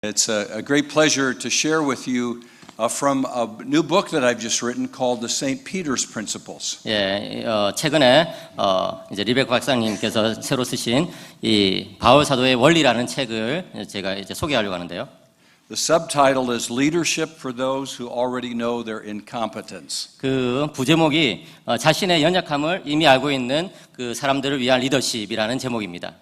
It's a great pleasure to share with you from a new book that I've just written called The St. Peter's Principles. 예, 최근에 이제 리베카 박사님께서 새로 쓰신 이 바울 사도의 원리라는 책을 제가 이제 소개하려고 하는데요. The subtitle is Leadership for Those Who Already Know Their Incompetence. 그 부제목이 자신의 연약함을 이미 알고 있는 그 사람들을 위한 리더십이라는 제목입니다.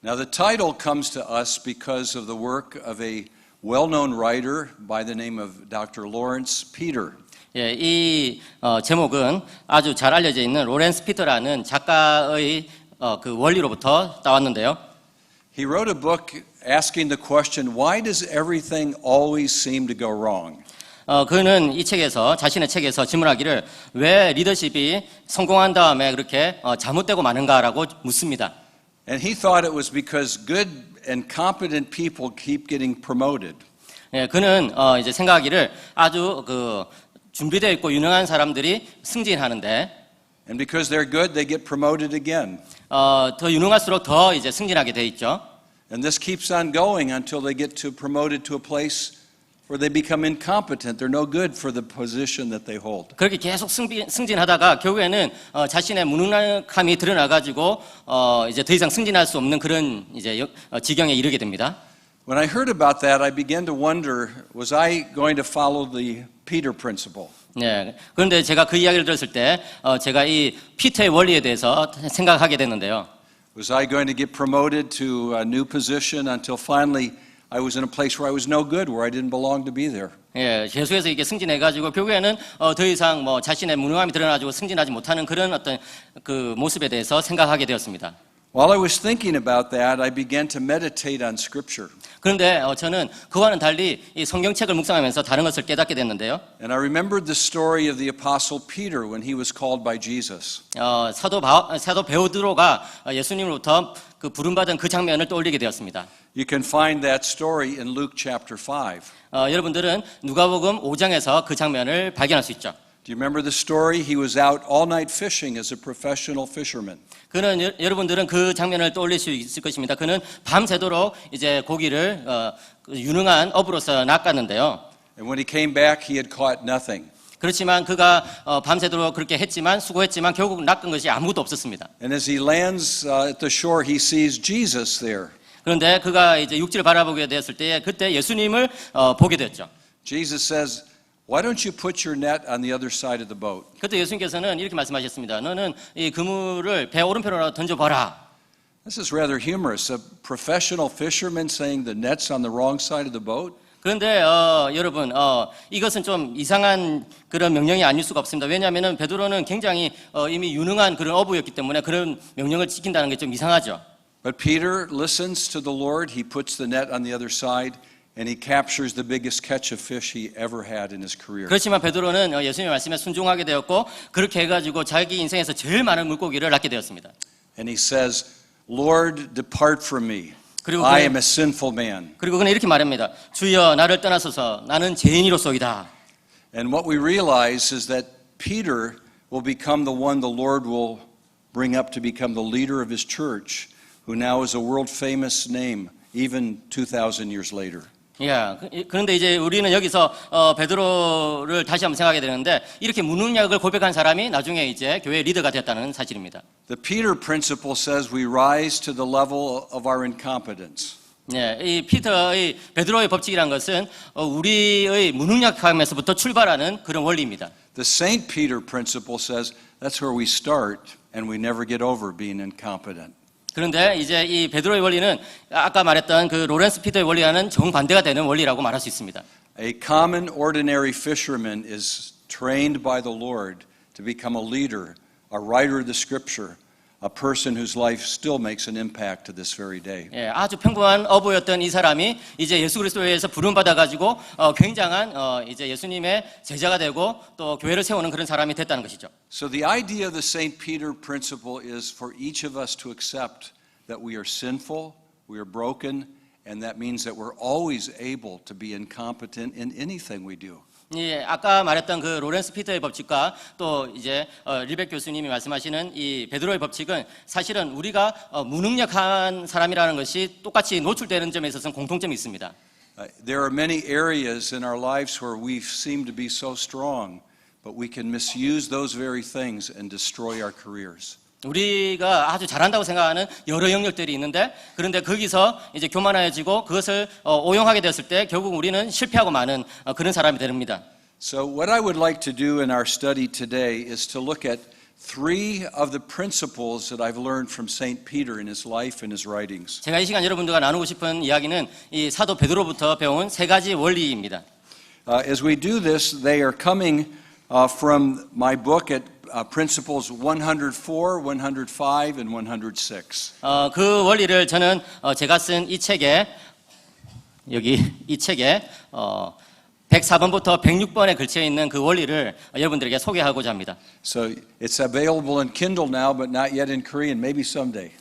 Now the title comes to us because of the work of a well-known writer by the name of Dr. Lawrence Peter. 예, 이 제목은 아주 잘 알려져 있는 로렌스 피터라는 작가의 그 원리로부터 따왔는데요. He wrote a book asking the question, why does everything always seem to go wrong? 그는 이 책에서 자신의 책에서 질문하기를 왜 리더십이 성공한 다음에 그렇게 잘못되고 마는가라고 묻습니다. And he thought it was because good and competent people keep getting promoted. 예, 그는 이제 생각하기를 아주 그 준비되어 있고 유능한 사람들이 승진하는데, And because they're good, they get promoted again. 더 유능할수록 더 이제 승진하게 돼 있죠. And this keeps on going until they get promoted to a place where they become incompetent. They're no good for the position that they hold. 그렇게 계속 승진하다가 결국에는 자신의 무능함이 드러나가지고 이제 더 이상 승진할 수 없는 그런 이제 지경에 이르게 됩니다. When I heard about that, I began to wonder, was I going to follow the Peter principle? 네. 그런데 제가 그 이야기를 들었을 때 제가 이 피터의 원리에 대해서 생각하게 됐는데요. Was I going to get promoted to a new position until finally I was in a place where I was no good, where I didn't belong to be there? 예, 재수해서 이게 승진해가지고 결국에는 더 이상 뭐 자신의 무능함이 드러나지고 승진하지 못하는 그런 어떤 그 모습에 대해서 생각하게 되었습니다. While I was thinking about that, I began to meditate on Scripture. 그런데 저는 그와는 달리 이 성경책을 묵상하면서 다른 것을 깨닫게 됐는데요. And I remembered the story of the Apostle Peter when he was called by Jesus. 사도 베드로가 예수님으로부터 그 부름받은 그 장면을 떠올리게 되었습니다. You can find that story in Luke chapter 5. 여러분들은 누가복음 5장에서 그 장면을 발견할 수 있죠. Do you remember the story? He was out all night fishing as a professional fisherman. 그는 여러분들은 그 장면을 떠올릴 수 있을 것입니다. 그는 밤새도록 이제 고기를 유능한 어부로서 낚았는데요. And when he came back, he had caught nothing. 그렇지만 그가 밤새도록 그렇게 했지만 수고했지만 결국 낚은 것이 아무것도 없었습니다. And as he lands at the shore, he sees Jesus there. 그런데 그가 이제 육지를 바라보게 되었을 때 그때 예수님을 보게 되었죠. Jesus says, "Why don't you put your net on the other side of the boat?" 그때 예수님께서는 이렇게 말씀하셨습니다. 너는 이 그물을 배 오른편으로 던져봐라. This is rather humorous. A professional fisherman saying the net's on the wrong side of the boat. 그런데 여러분 이것은 좀 이상한 그런 명령이 아닐 수가 없습니다. 왜냐하면은 베드로는 굉장히 이미 유능한 그런 어부였기 때문에 그런 명령을 지킨다는 게 좀 이상하죠. But Peter listens to the Lord. He puts the net on the other side, and he captures the biggest catch of fish he ever had in his career. 그렇지만 베드로는 예수님의 말씀에 순종하게 되었고 그렇게 해가지고 자기 인생에서 제일 많은 물고기를 낚게 되었습니다. And he says, "Lord, depart from me. 그리고 I am a sinful man." 그리고 그는 이렇게 말합니다. 주여 나를 떠나소서 나는 죄인이로소이다. And what we realize is that Peter will become the one the Lord will bring up to become the leader of his church, who now is a world-famous name, even 2,000 years later. 예, 그런데 이제 우리는 여기서 베드로를 다시 한번 생각하게 되는데 이렇게 무능력을 고백한 사람이 나중에 이제 교회 리더가 되었다는 사실입니다. The Peter principle says we rise to the level of our incompetence. 예, 이 피터의 베드로의 법칙이란 것은 우리의 무능력함에서부터 출발하는 그런 원리입니다. The St. Peter principle says that's where we start and we never get over being incompetent. 그런데 이제 이 베드로의 원리는 아까 말했던 그 로렌스 피터의 원리와는 정반대가 되는 원리라고 말할 수 있습니다. A common ordinary fisherman is trained by the Lord to become a leader, a writer of the scripture, a person whose life still makes an impact to this very day. 예, 아주 평범한 어부였던 이 사람이 이제 예수 그리스도에 의해서 부름 받아 가지고 굉장한 이제 예수님의 제자가 되고 또 교회를 세우는 그런 사람이 됐다는 것이죠. So the idea of the St. Peter principle is for each of us to accept that we are sinful, we are broken, and that means that we're always able to be incompetent in anything we do. 예, 아까 말했던 그 로렌스 피터의 법칙과 또 이제 리백 교수님이 말씀하시는 이 베드로의 법칙은 사실은 우리가 무능력한 사람이라는 것이 똑같이 노출되는 점에 있어서는 공통점이 있습니다. There are many areas in our lives where we seem to be so strong, but we can misuse those very things and destroy our careers. 우리가 아주 잘한다고 생각하는 여러 영역들이 있는데 그런데 거기서 이제 교만해지고 그것을 오용하게 됐을 때 결국 우리는 실패하고 마는 그런 사람이 됩니다. So what I would like to do in our study today is to look at three of the principles that I've learned from St. Peter in his life and his writings. 제가 이 시간 여러분들과 나누고 싶은 이야기는 이 사도 베드로부터 배운 세 가지 원리입니다. As we do this, they are coming from my book at Principles 104, 105, and 106. 그 원리를 저는 제가 쓴 이 책에 여기 이 책에 104번부터 106번에 걸쳐 있는 그 원리를 여러분들에게 소개하고자 합니다. So it's available in Kindle now, but not yet in Korean. Maybe someday.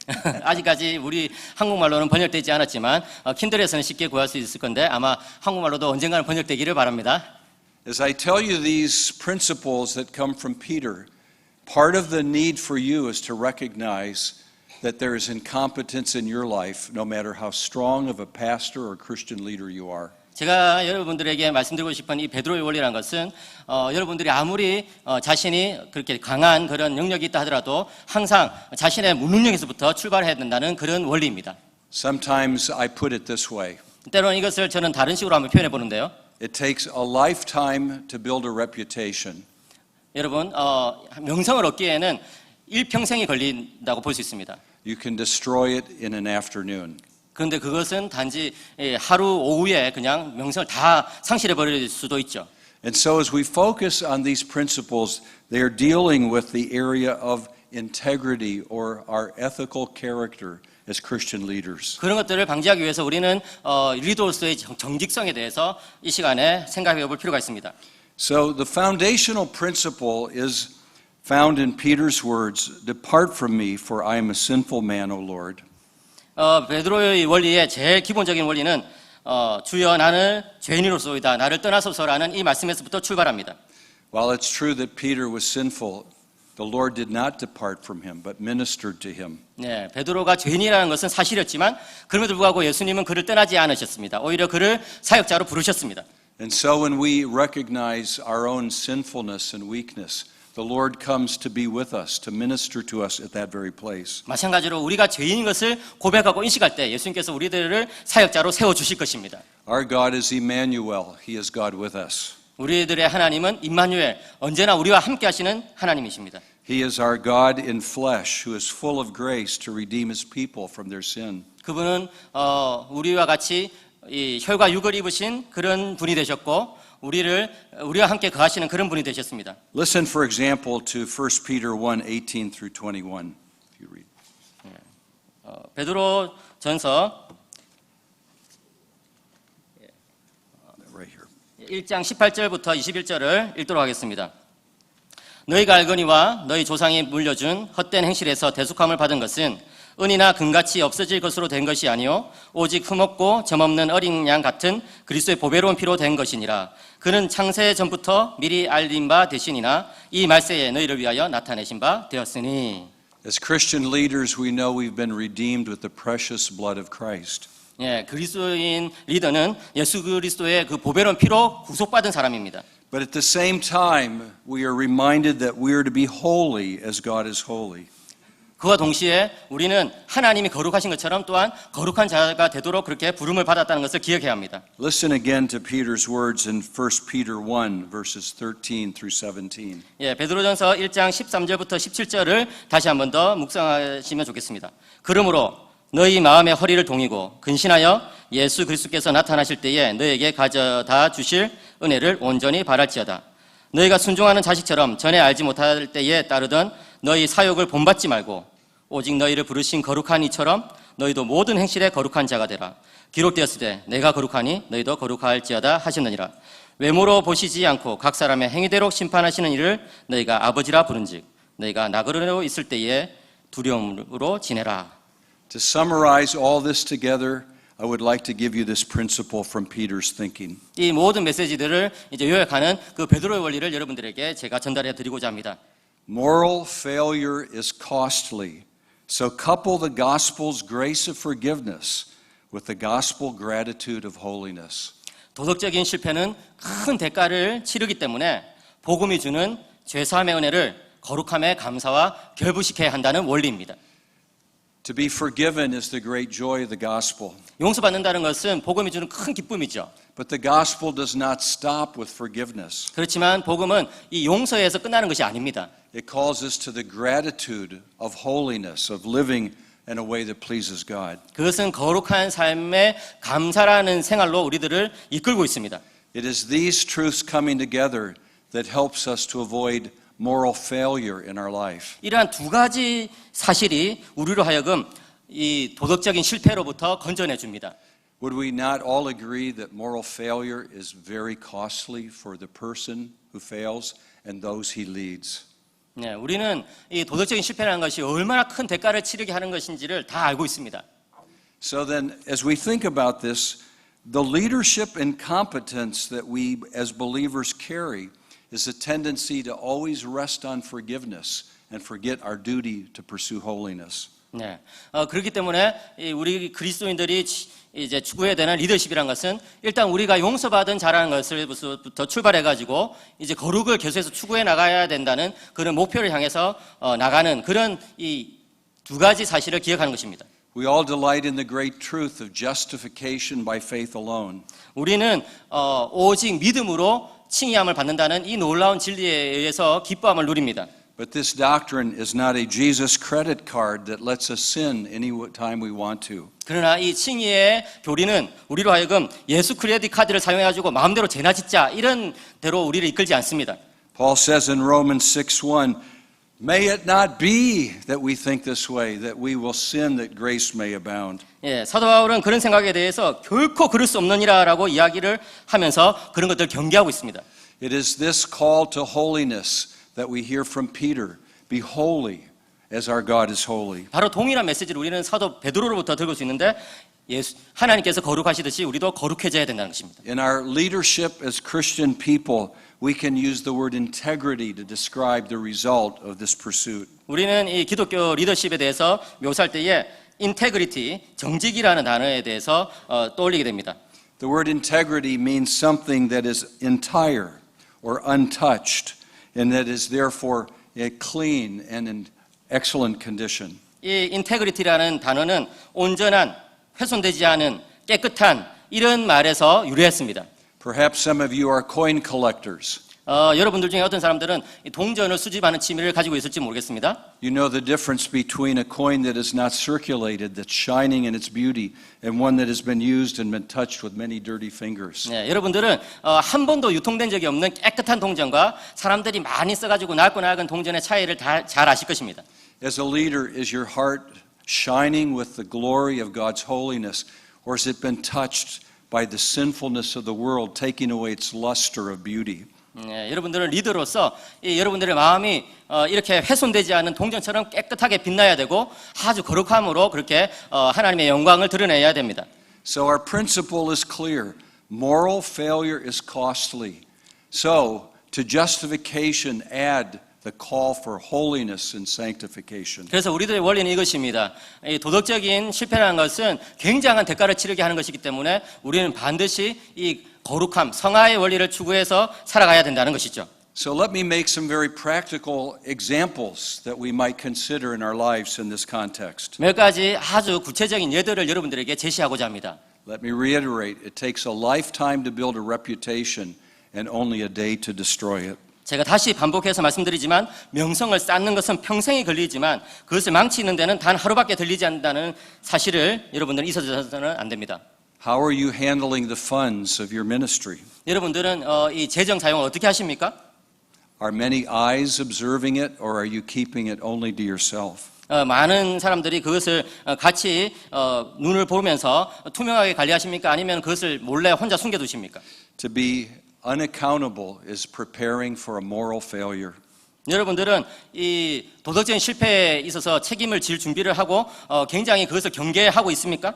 아직까지 우리 한국말로는 번역되지 않았지만 킨들에서는 쉽게 구할 수 있을 건데 아마 한국말로도 언젠가는 번역되기를 바랍니다. As I tell you these principles that come from Peter, part of the need for you is to recognize that there is incompetence in your life, no matter how strong of a pastor or Christian leader you are. 제가 여러분들에게 말씀드리고 싶은 이 베드로의 원리라는 것은 여러분들이 아무리 자신이 그렇게 강한 그런 능력이 있다 하더라도 항상 자신의 무능력에서부터 출발해야 된다는 그런 원리입니다. Sometimes I put it this way. 때로는 이것을 저는 다른 식으로 한번 표현해 보는데요. It takes a lifetime to build a reputation. 여러분 명성을 얻기에는 일평생이 걸린다고 볼 수 있습니다. You can destroy it in an afternoon. 그런데 그것은 단지 하루 오후에 그냥 명성을 다 상실해 버릴 수도 있죠. And so as we focus on these principles, they are dealing with the area of integrity or our ethical character as Christian leaders. 그런 것들을 방지하기 위해서 우리는 리더로서의 정직성에 대해서 이 시간에 생각해 볼 필요가 있습니다. So the foundational principle is found in Peter's words, "Depart from me, for I am a sinful man, O Lord." 베드로의 원리의 제일 기본적인 원리는 주여 나는 죄인으로서이다. 나를 떠나소서라는 이 말씀에서부터 출발합니다. While it's true that Peter was sinful, the Lord did not depart from him, but ministered to him. 네, 베드로가 죄인이라는 것은 사실이었지만 그럼에도 불구하고 예수님은 그를 떠나지 않으셨습니다. 오히려 그를 사역자로 부르셨습니다. And so when we recognize our own sinfulness and weakness, the Lord comes to be with us, to minister to us at that very place. 마찬가지로 우리가 죄인인 것을 고백하고 인식할 때 예수님께서 우리들을 사역자로 세워주실 것입니다. Our God is Emmanuel. He is God with us. 우리들의 하나님은 임마누엘, 언제나 우리와 함께 하시는 하나님이십니다. He is our God in flesh, who is full of grace to redeem his people from their sin. 그분은 우리와 같이 이 혈과 육을 입으신 그런 분이 되셨고 우리와 함께 거하시는 그런 분이 되셨습니다. Listen, for example, to 1 Peter 1:18 through 21. If you read. 베드로 전서 Right here. 1장 18절부터 21절을 읽도록 하겠습니다. 너희가 알거니와 너희 조상이 물려준 헛된 행실에서 대속함을 받은 것은 은이나 금같이 없어질 것으로 된 것이 아니요 오직 흠없고 점없는 어린 양 같은 그리스도의 보배로운 피로 된 것이니라. 그는 창세 전부터 미리 알린 바 되시니나 이 말세에 너희를 위하여 나타내신 바 되었으니. As Christian leaders, we know we've been redeemed with the precious blood of Christ. 예, 그리스도인 리더는 예수 그리스도의 그 보배로운 피로 구속받은 사람입니다. But at the same time, we are reminded that we are to be holy as God is holy. 그와 동시에 우리는 하나님이 거룩하신 것처럼 또한 거룩한 자가 되도록 그렇게 부름을 받았다는 것을 기억해야 합니다. Listen again to Peter's words in 1 Peter 1, verses 13 through 17. 예, 베드로전서 1장 13절부터 17절을 다시 한 번 더 묵상하시면 좋겠습니다. 그러므로 너희 마음의 허리를 동이고 근신하여 예수 그리스도께서 나타나실 때에 너희에게 가져다 주실 은혜를 온전히 바랄지어다. 너희가 순종하는 자식처럼 전에 알지 못할 때에 따르던 너희 사욕을 본받지 말고 오직 너희를 부르신 거룩한 이처럼 너희도 모든 행실에 거룩한 자가 되라. 기록되었을 때 내가 거룩하니 너희도 거룩할지어다 하셨느니라. 외모로 보시지 않고 각 사람의 행위대로 심판하시는 이를 너희가 아버지라 부른즉 너희가 나그네로 있을 때에 두려움으로 지내라. To summarize all this together, I would like to give you this principle from Peter's thinking. 이 모든 메시지들을 이제 요약하는 그 베드로의 원리를 여러분들에게 제가 전달해 드리고자 합니다. Moral failure is costly, so couple the gospel's grace of forgiveness with the gospel gratitude of holiness. 도덕적인 실패는 큰 대가를 치르기 때문에 복음이 주는 죄사함의 은혜를 거룩함의 감사와 결부시켜야 한다는 원리입니다. To be forgiven is the great joy of the gospel. 용서받는다는 것은 복음이 주는 큰 기쁨이죠. But the gospel does not stop with forgiveness. 그렇지만 복음은 이 용서에서 끝나는 것이 아닙니다. It calls us to the gratitude of holiness, of living in a way that pleases God. 그것은 거룩한 삶의 감사라는 생활로 우리들을 이끌고 있습니다. It is these truths coming together that helps us to avoid moral failure in our life. 이러한 두 가지 사실이 우리로 하여금 이 도덕적인 실패로부터 건져내 줍니다. Would we not all agree that moral failure is very costly for the person who fails and those he leads? 네, 우리는 이 도덕적인 실패라는 것이 얼마나 큰 대가를 치르게 하는 것인지를 다 알고 있습니다. So then, as we think about this, the leadership and competence that we as believers carry is a tendency to always rest on forgiveness and forget our duty to pursue holiness. 네, 그렇기 때문에 우리 그리스도인들이 이제 추구해야 되는 리더십이란 것은 일단 우리가 용서받은 자라는 것을부터 출발해가지고 이제 거룩을 계속해서 추구해 나가야 된다는 그런 목표를 향해서 나가는 그런 이 두 가지 사실을 기억하는 것입니다. We all delight in the great truth of justification by faith alone. 우리는 오직 믿음으로 칭의함을 받는다는 이 놀라운 진리에 의해서 기뻐함을 누립니다. But this doctrine is not a Jesus credit card that lets us sin any time we want to. 그러나 이 칭의의 교리는 우리로 하여금 예수 크레딧 카드를 사용해가지고 마음대로 죄나 짓자 이런 대로 우리를 이끌지 않습니다. Paul says in Romans 6:1, may it not be that we think this way, that we will sin that grace may abound. 예, 사도 바울은 그런 생각에 대해서 결코 그럴 수 없느니라라고 이야기를 하면서 그런 것들을 경계하고 있습니다. It is this call to holiness that we hear from Peter. Be holy as our God is holy. 바로 동일한 메시지를 우리는 사도 베드로로부터 들을 수 있는데 하나님께서 거룩하시듯이 우리도 거룩해져야 된다는 것입니다. In our leadership as Christian people, we can use the word integrity to describe the result of this pursuit. 우리는 이 기독교 리더십에 대해서 묘사할 때에 integrity, 정직이라는 단어에 대해서 떠올리게 됩니다. The word integrity means something that is entire or untouched and that is therefore clean and in excellent condition. 이 integrity라는 단어는 온전한, 훼손되지 않은, 깨끗한 이런 말에서 유래했습니다. Perhaps some of you are coin collectors. 여러분들 중에 어떤 사람들은 동전을 수집하는 취미를 가지고 있을지 모르겠습니다. You know the difference between a coin that is not circulated, that's shining in its beauty, and one that has been used and been touched with many dirty fingers. 네, 여러분들은 한 번도 유통된 적이 없는 깨끗한 동전과 사람들이 많이 써가지고 낡고 낡은 동전의 차이를 잘 아실 것입니다. As a leader, is your heart shining with the glory of God's holiness, or has it been touched by the sinfulness of the world, taking away its luster of beauty? 네, 여러분들은 리더로서 여러분들의 마음이 이렇게 훼손되지 않은 동전처럼 깨끗하게 빛나야 되고 아주 거룩함으로 그렇게 하나님의 영광을 드러내야 됩니다. So our principle is clear. Moral failure is costly. So to justification add the call for holiness and sanctification. 그래서 우리들의 원리는 이것입니다. 이 도덕적인 실패라는 것은 굉장한 대가를 치르게 하는 것이기 때문에 우리는 반드시 이 거룩함, 성화의 원리를 추구해서 살아가야 된다는 것이죠. So let me make some very practical examples that we might consider in our lives in this context. 몇 가지 아주 구체적인 예들을 여러분들에게 제시하고자 합니다. Let me reiterate, it takes a lifetime to build a reputation and only a day to destroy it. 제가 다시 반복해서 말씀드리지만 명성을 쌓는 것은 평생이 걸리지만 그것을 망치는 데는 단 하루밖에 들리지 않는다는 사실을 여러분들은 잊어서는 안 됩니다. How are you handling the funds of your ministry? 여러분들은 이 재정 사용을 어떻게 하십니까? Are many eyes observing it or are you keeping it only to yourself? 많은 사람들이 그것을 같이 눈을 보면서 투명하게 관리하십니까? 아니면 그것을 몰래 혼자 숨겨두십니까? To be unaccountable is preparing for a moral failure. 여러분들은 이 도덕적인 실패에 있어서 책임을 질 준비를 하고 굉장히 그것을 경계하고 있습니까?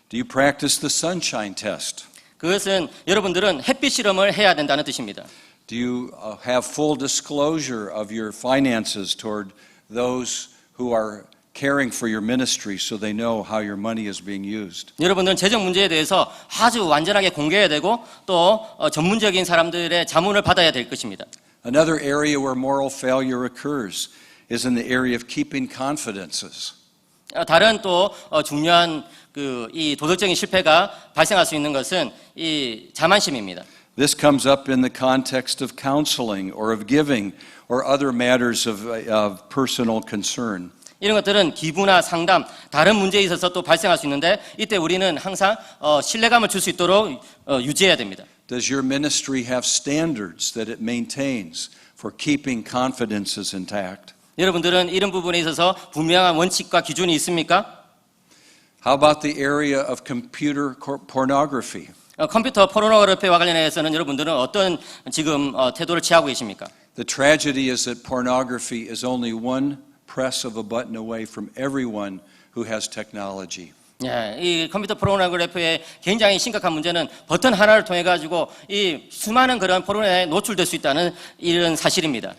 Do you practice the sunshine test? 그것은 여러분들은 햇빛 실험을 해야 된다는 뜻입니다. Do you have full disclosure of your finances toward those who are caring for your ministry so they know how your money is being used. 여러분들은 재정 문제에 대해서 아주 완전하게 공개해야 되고 또 전문적인 사람들의 자문을 받아야 될 것입니다. Another area where moral failure occurs is in the area of keeping confidences. 다른 또 중요한 이 도덕적인 실패가 발생할 수 있는 것은 이 자만심입니다. This comes up in the context of counseling or of giving or other matters of personal concern. 이런 것들은 기부나 상담, 다른 문제에 있어서 또 발생할 수 있는데 이때 우리는 항상 신뢰감을 줄 수 있도록 유지해야 됩니다. Does your ministry have standards that it maintains for keeping confidences intact? 여러분들은 이런 부분에 있어서 분명한 원칙과 기준이 있습니까? How about the area of computer pornography? 컴퓨터 포르노그래피와 관련해서는 여러분들은 어떤 지금 태도를 취하고 계십니까? The tragedy is that pornography is only one press of a button away from everyone who has technology. 예, 이 컴퓨터 포르노그래피의 굉장히 심각한 문제는 버튼 하나를 통해 가지고 이 수많은 그런 포르노에 노출될 수 있다는 이런 사실입니다.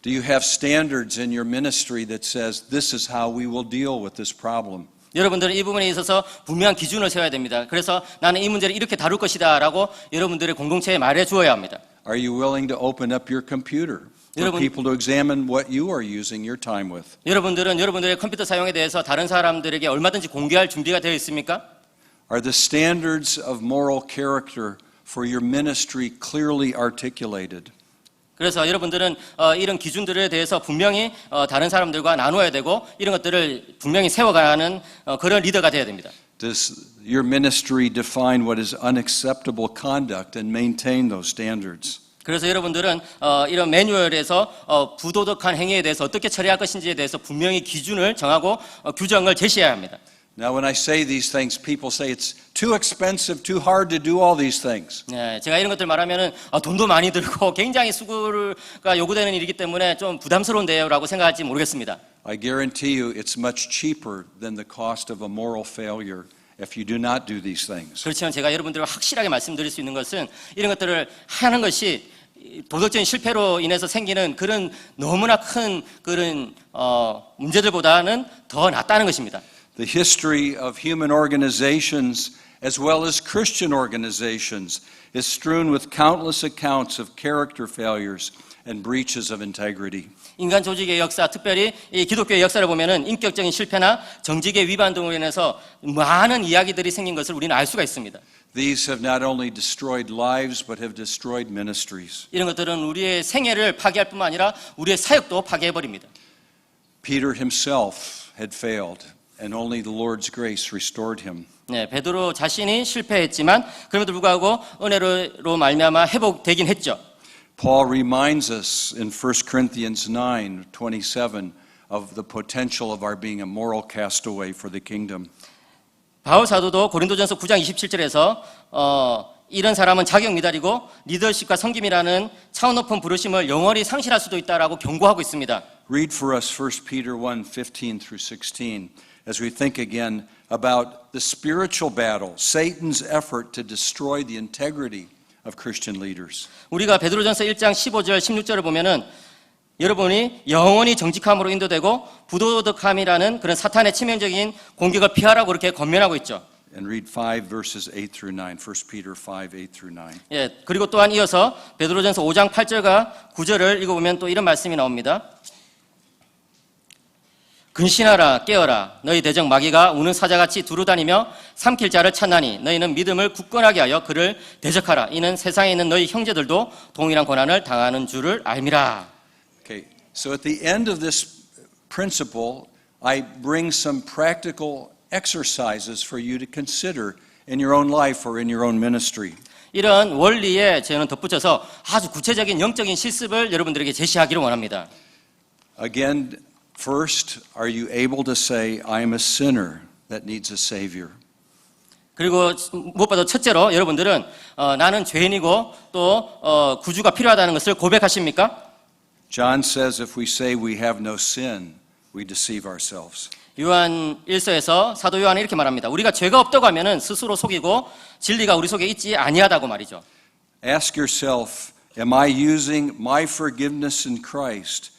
Do you have standards in your ministry that says this is how we will deal with this problem? 여러분들은 이 부분에 있어서 분명한 기준을 세워야 됩니다. 그래서 나는 이 문제를 이렇게 다룰 것이다라고 여러분들의 공동체에 말해 주어야 합니다. Are you willing to open up your computer for 여러분- people to examine what you are using your time with? 여러분들은 여러분들의 컴퓨터 사용에 대해서 다른 사람들에게 얼마든지 공개할 준비가 되어 있습니까? Are the standards of moral character for your ministry clearly articulated? 그래서 여러분들은 이런 기준들에 대해서 분명히 다른 사람들과 나누어야 되고 이런 것들을 분명히 세워가는 그런 리더가 되어야 됩니다. Does your ministry define what is unacceptable conduct and maintain those standards? 그래서 여러분들은 이런 매뉴얼에서 부도덕한 행위에 대해서 어떻게 처리할 것인지에 대해서 분명히 기준을 정하고 규정을 제시해야 합니다. Now, when I say these things, people say it's too expensive, too hard to do all these things. 네, 제가 이런 것들 말하면은 돈도 많이 들고 굉장히 수고가 요구되는 일이기 때문에 좀 부담스러운데요라고 생각할지 모르겠습니다. I guarantee you it's much cheaper than the cost of a moral failure if you do not do these things. 그렇지만 제가 여러분들과 확실하게 말씀드릴 수 있는 것은 이런 것들을 하는 것이 도덕적인 실패로 인해서 생기는 그런 너무나 큰 그런 문제들보다는 더 낫다는 것입니다. The history of human organizations as well as Christian organizations is strewn with countless accounts of character failures and breaches of integrity. 인간 조직의 역사, 특별히 이 기독교의 역사를 보면은 인격적인 실패나 정직의 위반 등으로 인해서 많은 이야기들이 생긴 것을 우리는 알 수가 있습니다. These have not only destroyed lives but have destroyed ministries. 이런 것들은 우리의 생애를 파괴할 뿐만 아니라 우리의 사역도 파괴해버립니다. Peter himself had failed, and only the Lord's grace restored him. 네, 베드로 자신이 실패했지만 그럼에도 불구하고 은혜로 말미암아 회복되긴 했죠. Paul reminds us in 1 Corinthians 9:27 of the potential of our being a moral castaway for the kingdom. 바울 사도도 고린도전서 9장 27절에서 이런 사람은 자격 미달이고 리더십과 섬김이라는 차원 높은 부르심을 영원히 상실할 수도 있다라고 경고하고 있습니다. Read for us 1 Peter 1:15 through 16 as we think again about the spiritual battle, Satan's effort to destroy the integrity of Christian leaders. 우리가 베드로전서 1장 15절 16절을 보면은 여러분이 영원히 정직함으로 인도되고 부도덕함이라는 그런 사탄의 치명적인 공격을 피하라고 그렇게 권면하고 있죠. And read 5 verses 8 through 9, 1 Peter 5, 8 through 9. 예, 그리고 또한 이어서 베드로전서 5장 8절과 9절을 읽어보면 또 이런 말씀이 나옵니다. 근신하라 깨어라 너희 대적 마귀가 우는 사자같이 두루다니며 삼킬 자를 찾나니 너희는 믿음을 굳건하게 하여 그를 대적하라 이는 세상에 있는 너희 형제들도 동일한 고난을 당하는 줄을 알미라. Okay, so at the end of this principle, I bring some practical exercises for you to consider in your own life or in your own ministry. 이런 원리에 저는 덧붙여서 아주 구체적인 영적인 실습을 여러분들에게 제시하기를 원합니다. Again, first, are you able to say, I am a sinner that needs a savior? 그리고 무엇보다 첫째로 여러분들은 나는 죄인이고 또 구주가 필요하다는 것을 고백하십니까? John says if we say we have no sin, we deceive ourselves. 요한 1서에서 사도 요한은 이렇게 말합니다. 우리가 죄가 없다고 하면은 스스로 속이고 진리가 우리 속에 있지 아니하다고 말이죠. Ask yourself, am I using my forgiveness in Christ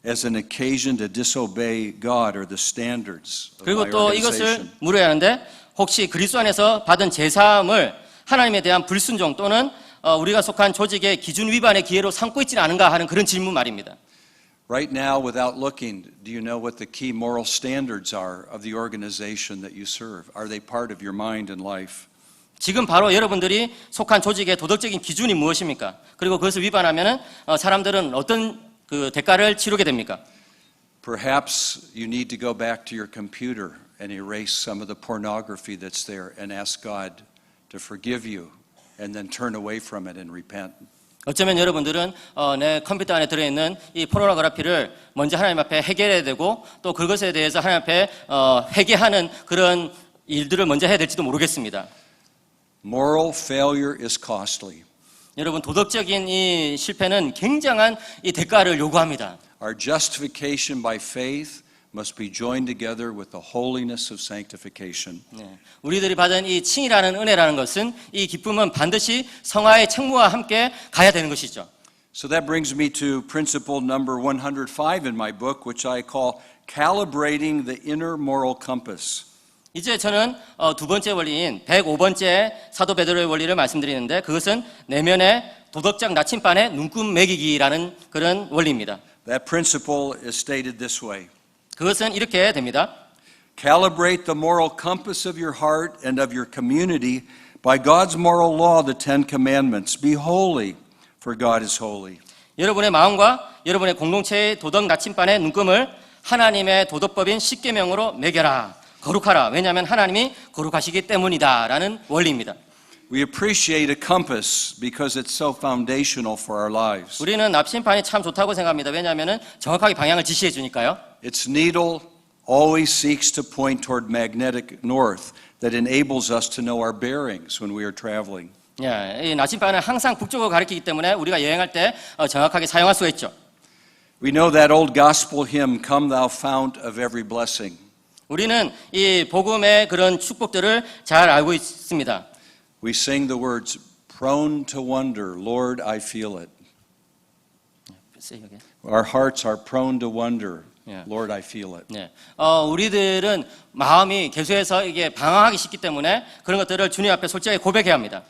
as an occasion to disobey God or the standards of 그리고 my 또 organization. 이것을 물어야 하는데 혹시 그리스도 안에서 받은 제사함을 하나님에 대한 불순종 또는 우리가 속한 조직의 기준 위반의 기회로 삼고 있지는 않은가 하는 그런 질문 말입니다. Right now, without looking, do you know what the key moral standards are of the organization that you serve? Are they part of your mind and life? 지금 바로 여러분들이 속한 조직의 도덕적인 기준이 무엇입니까? 그리고 그것을 위반하면은 사람들은 어떤 그 대가를 치르게 됩니까? Perhaps you need to go back to your computer and erase some of the pornography that's there and ask God to forgive you and then turn away from it and repent. 어쩌면 여러분들은 내 컴퓨터 안에 들어있는 이 포르노그래피를 먼저 하나님 앞에 해결해야 되고 또 그것에 대해서 하나님 앞에 회개하는 그런 일들을 먼저 해야 될지도 모르겠습니다. Moral failure is costly. 여러분 도덕적인 이 실패는 굉장한 이 대가를 요구합니다. Our justification by faith must be joined together with the holiness of sanctification. 네. 우리들이 받은 이 칭이라는 은혜라는 것은 이 기쁨은 반드시 성화의 책무와 함께 가야 되는 것이죠. So that brings me to principle number 105 in my book, which I call calibrating the inner moral compass. 이제 저는 두 번째 원리인 105번째 사도 베드로의 원리를 말씀드리는데 그것은 내면의 도덕적 나침반의 눈금 매기기라는 그런 원리입니다. That principle is stated this way. 그것은 이렇게 됩니다. Calibrate the moral compass of your heart and of your community by God's moral law, the Ten Commandments. Be holy, for God is holy. 여러분의 마음과 여러분의 공동체의 도덕 나침반의 눈금을 하나님의 도덕법인 십계명으로 매겨라. 거룩하라. 왜냐하면 하나님이 거룩하시기 때문이다라는 원리입니다. We appreciate a compass because it's so foundational for our lives. 우리는 납침반이 참 좋다고 생각합니다. 왜냐하면 정확하게 방향을 지시해 주니까요. Its needle always seeks to point toward magnetic north that enables us to know our bearings when we are traveling. 예, 이 나침반은 항상 북쪽으로 가리키기 때문에 우리가 여행할 때 정확하게 사용할 수가 있죠. We know that old gospel hymn, Come Thou Fount of Every Blessing. 우리는 이 복음의 그런 축복들을 잘 알고 있습니다. We sing the words, prone to wonder, Lord, I feel it. Our hearts are prone to wonder, Lord, I feel it. 네. 우리들은 마음이 계속해서 이게 방황하기 쉽기 때문에 그런 것들을 주님 앞에 솔직하게 고백해야 합니다.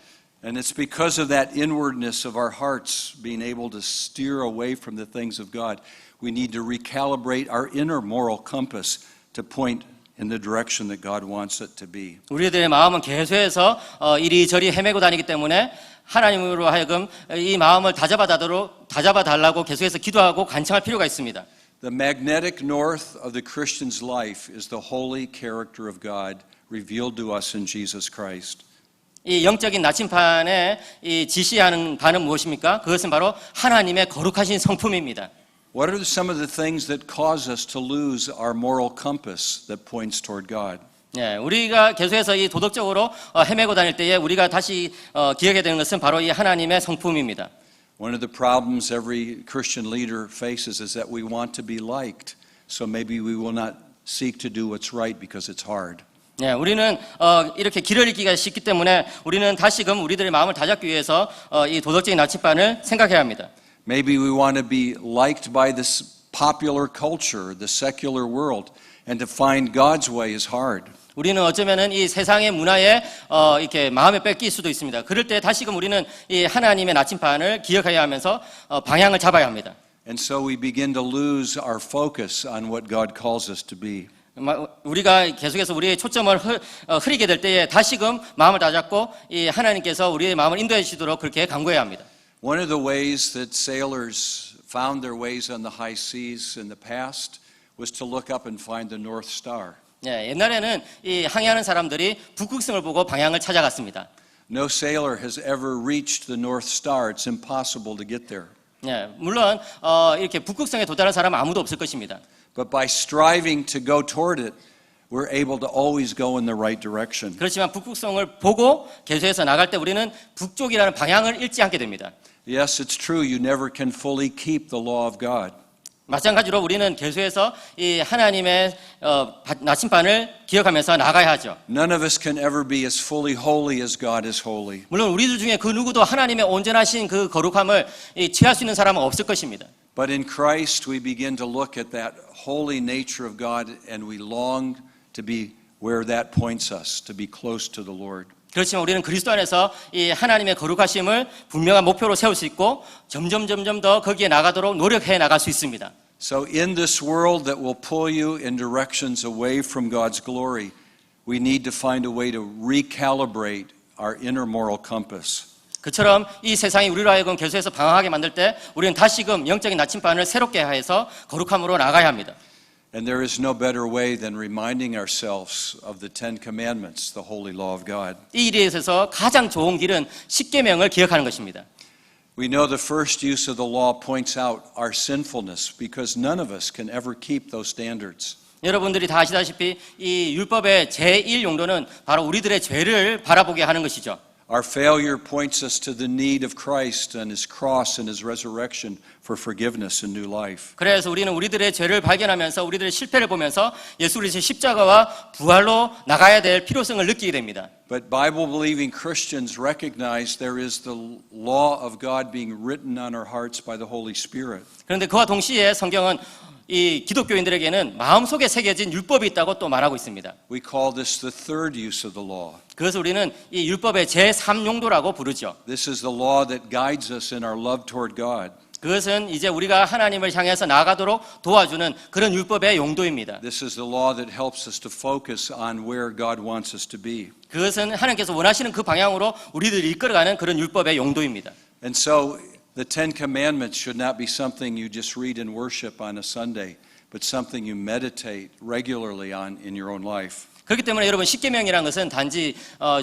And it's because of that inwardness of our hearts being able to steer away from the things of God, we need to recalibrate our inner moral compass to point in the direction that God wants it to be. 우리들의 마음은 계속해서 이리저리 헤매고 다니기 때문에 하나님으로 하여금 이 마음을 다잡아 달라고 계속해서 기도하고 간청할 필요가 있습니다. The magnetic north of the Christian's life is the holy character of God revealed to us in Jesus Christ. 이 영적인 나침반에 이 지시하는 바는 무엇입니까? 그것은 바로 하나님의 거룩하신 성품입니다. What are some of the things that cause us to lose our moral compass that points toward God? 네, 우리가 계속해서 이 도덕적으로 헤매고 다닐 때에 우리가 다시 기억해야 되는 것은 바로 이 하나님의 성품입니다. One of the problems every Christian leader faces is that we want to be liked, so maybe we will not seek to do what's right because it's hard. 네, 우리는 이렇게 길을 잃기가 쉽기 때문에 우리는 다시금 우리들의 마음을 다잡기 위해서 이 도덕적인 나침반을 생각해야 합니다. Maybe we want to be liked by this popular culture, the secular world, and to find God's way is hard. 우리는 어쩌면은 이 세상의 문화에 이렇게 마음에 뺏길 수도 있습니다. 그럴 때 다시금 우리는 이 하나님의 나침반을 기억해야 하면서 방향을 잡아야 합니다. And so we begin to lose our focus on what God calls us to be. 우리가 계속해서 우리의 초점을 흐리게 될 때에 다시금 마음을 다잡고 이 하나님께서 우리의 마음을 인도해 주시도록 그렇게 간구해야 합니다. One of the ways that sailors found their ways on the high seas in the past was to look up and find the North Star. 예, 옛날에는 이 항해하는 사람들이 북극성을 보고 방향을 찾아갔습니다. No sailor has ever reached the North Star. It's impossible to get there. 예, 물론 이렇게 북극성에 도달한 사람은 아무도 없을 것입니다. But by striving to go toward it, we're able to always go in the right direction. 그렇지만 북극성을 보고 계속해서 나갈 때 우리는 북쪽이라는 방향을 잃지 않게 됩니다. Yes, it's true. You never can fully keep the law of God. 마찬가지로 우리는 계속해서 이 하나님의 나침반을 기억하면서 나가야 하죠. None of us can ever be as fully holy as God is holy. 물론 우리들 중에 그 누구도 하나님의 온전하신 그 거룩함을 취할 수 있는 사람은 없을 것입니다. But in Christ we begin to look at that holy nature of God and we long to be where that points us, to be close to the Lord. 그렇지만 우리는 그리스도 안에서 이 하나님의 거룩하심을 분명한 목표로 세울 수 있고 점점 더 거기에 나가도록 노력해 나갈 수 있습니다. So in this world that will pull you in directions away from God's glory, we need to find a way to recalibrate our inner moral compass. 그처럼 이 세상이 우리로 하여금 계속해서 방황하게 만들 때 우리는 다시금 영적인 나침반을 새롭게 해서 거룩함으로 나가야 합니다. And there is no better way than reminding ourselves of the Ten Commandments, the holy law of God. 이 일에 있어서 가장 좋은 길은 십계명을 기억하는 것입니다. We know the first use of the law points out our sinfulness because none of us can ever keep those standards. 여러분들이 다 아시다시피 이 율법의 제1용도는 바로 우리들의 죄를 바라보게 하는 것이죠. Our failure points us to the need of Christ and His cross and His resurrection for forgiveness and new life. 그래서 우리는 우리들의 죄를 발견하면서 우리들의 실패를 보면서 예수 그리스도의 십자가와 부활로 나가야 될 필요성을 느끼게 됩니다. But Bible-believing Christians recognize there is the law of God being written on our hearts by the Holy Spirit. 그런데 그와 동시에 성경은 이 기독교인들에게는 마음속에 새겨진 율법이 있다고 또 말하고 있습니다. We call this the third use of the law. 그래서 우리는 이 율법의 제3용도라고 부르죠. This is the law that guides us in our love toward God. 그것은 이제 우리가 하나님을 향해서 나아가도록 도와주는 그런 율법의 용도입니다. This is the law that helps us to focus on where God wants us to be. 그것은 하나님께서 원하시는 그 방향으로 우리들을 이끌어가는 그런 율법의 용도입니다. And so the Ten Commandments should not be something you just read in worship on a Sunday, but something you meditate regularly on in your own life. 그렇기 때문에 여러분 십계명이라는 것은 단지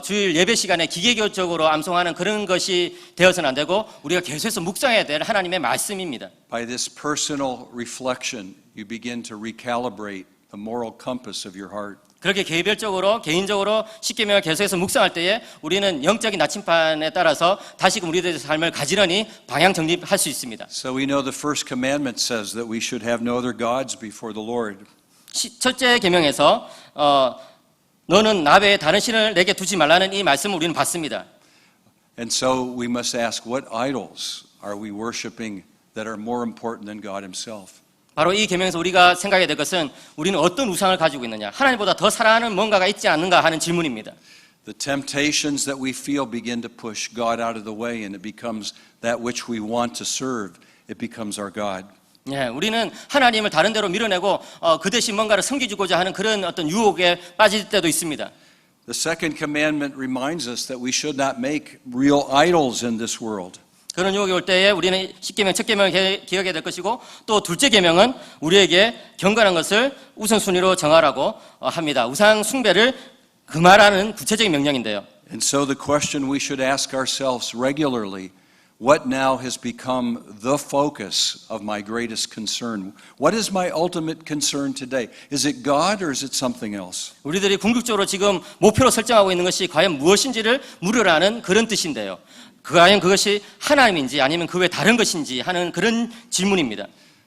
주일 예배 시간에 기계적으로 암송하는 그런 것이 되어서는 안 되고 우리가 계속해서 묵상해야 될 하나님의 말씀입니다. By this personal reflection, you begin to recalibrate the moral compass of your heart. 그렇게 개인적으로 십계명을 계속해서 묵상할 때에 우리는 영적인 나침반에 따라서 다시금 우리들의 삶을 가지런히 방향 정립할 수 있습니다. So we know the first commandment says that we should have no other gods before the Lord. 첫째 계명에서 너는 나 외에 다른 신을 내게 두지 말라는 이 말씀을 우리는 받습니다. And so we must ask, what idols are we worshiping that are more important than God Himself? 바로 이 계명에서 우리가 생각해야 될 것은 우리는 어떤 우상을 가지고 있느냐, 하나님보다 더 사랑하는 뭔가가 있지 않는가 하는 질문입니다. The temptations that we feel begin to push God out of the way and it becomes that which we want to serve. It becomes our God. 예, 우리는 하나님을 다른 데로 밀어내고 그 대신 뭔가를 섬기주고자 하는 그런 어떤 유혹에 빠질 때도 있습니다. The second commandment reminds us that we should not make real idols in this world. 그런 유혹이 올 때에 우리는 십계명, 첫 계명을 기억해야 될 것이고 또 둘째 계명은 우리에게 경건한 것을 우선순위로 정하라고 합니다. 우상 숭배를 금하라는 구체적인 명령인데요. And so the question we should ask ourselves regularly, what now has become the focus of my greatest concern? What is my ultimate concern today? Is it God or is it something else? 우리들이 궁극적으로 지금 목표로 설정하고 있는 것이 과연 무엇인지를 물으라는 그런 뜻인데요. 과연 그것이 하나님인지 아니면 그 외 다른 것인지 하는 그런 질문입니다.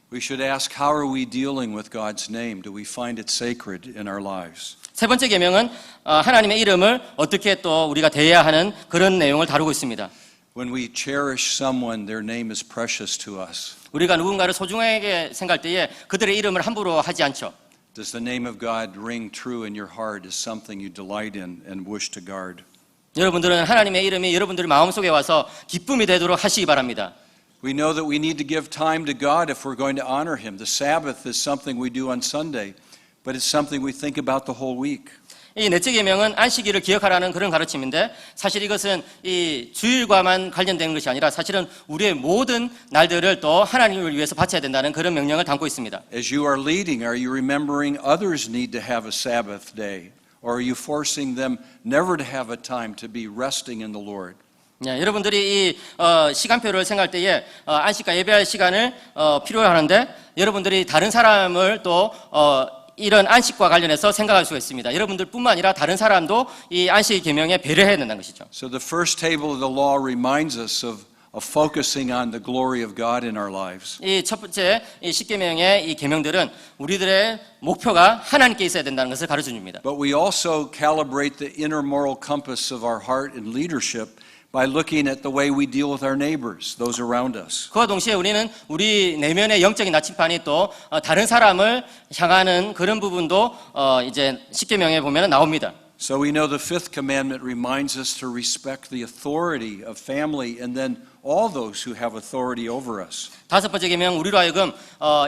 We should ask, how are we dealing with God's name? Do we find it sacred in our lives? 세 번째 계명은 하나님의 이름을 어떻게 또 우리가 대해야 하는 그런 내용을 다루고 있습니다. When we cherish someone, their name is precious to us. 우리가 누군가를 소중하게 생각할 때에 그들의 이름을 함부로 하지 않죠. Does the name of God ring true in your heart as something you delight in and wish to guard? 여러분들은 하나님의 이름이 여러분들 마음속에 와서 기쁨이 되도록 하시기 바랍니다. We know that we need to give time to God if we're going to honor Him. The Sabbath is something we do on Sunday, but it's something we think about the whole week. 이 넷째 계명은 안식일을 기억하라는 그런 가르침인데 사실 이것은 이 주일과만 관련된 것이 아니라 사실은 우리의 모든 날들을 또 하나님을 위해서 바쳐야 된다는 그런 명령을 담고 있습니다. As you are leading, are you remembering others need to have a Sabbath day? Or are you forcing them never to have a time to be resting in the Lord? 예, 여러분들이 이 시간표를 생각할 때에 안식과 예배할 시간을 필요로 하는데 여러분들이 다른 사람을 또 이런 안식과 관련해서 생각할 수가 있습니다. 여러분들뿐만 아니라 다른 사람도 이 안식 계명에 배려해야 된다는 것이죠. So the first table of the law reminds us of focusing on the glory of God in our lives. 이 첫 번째 이 십계명의 이 계명들은 우리들의 목표가 하나님께 있어야 된다는 것을 가르쳐 줍니다. But we also calibrate the inner moral compass of our heart and leadership by looking at the way we deal with our neighbors, those around us. 그와 동시에 우리는 우리 내면의 영적인 나침반이 또 다른 사람을 향하는 그런 부분도 이제 십계명에 보면 나옵니다. So we know the fifth commandment reminds us to respect the authority of family and then all those who have authority over us. 다섯 번째 계명 우리로 하여금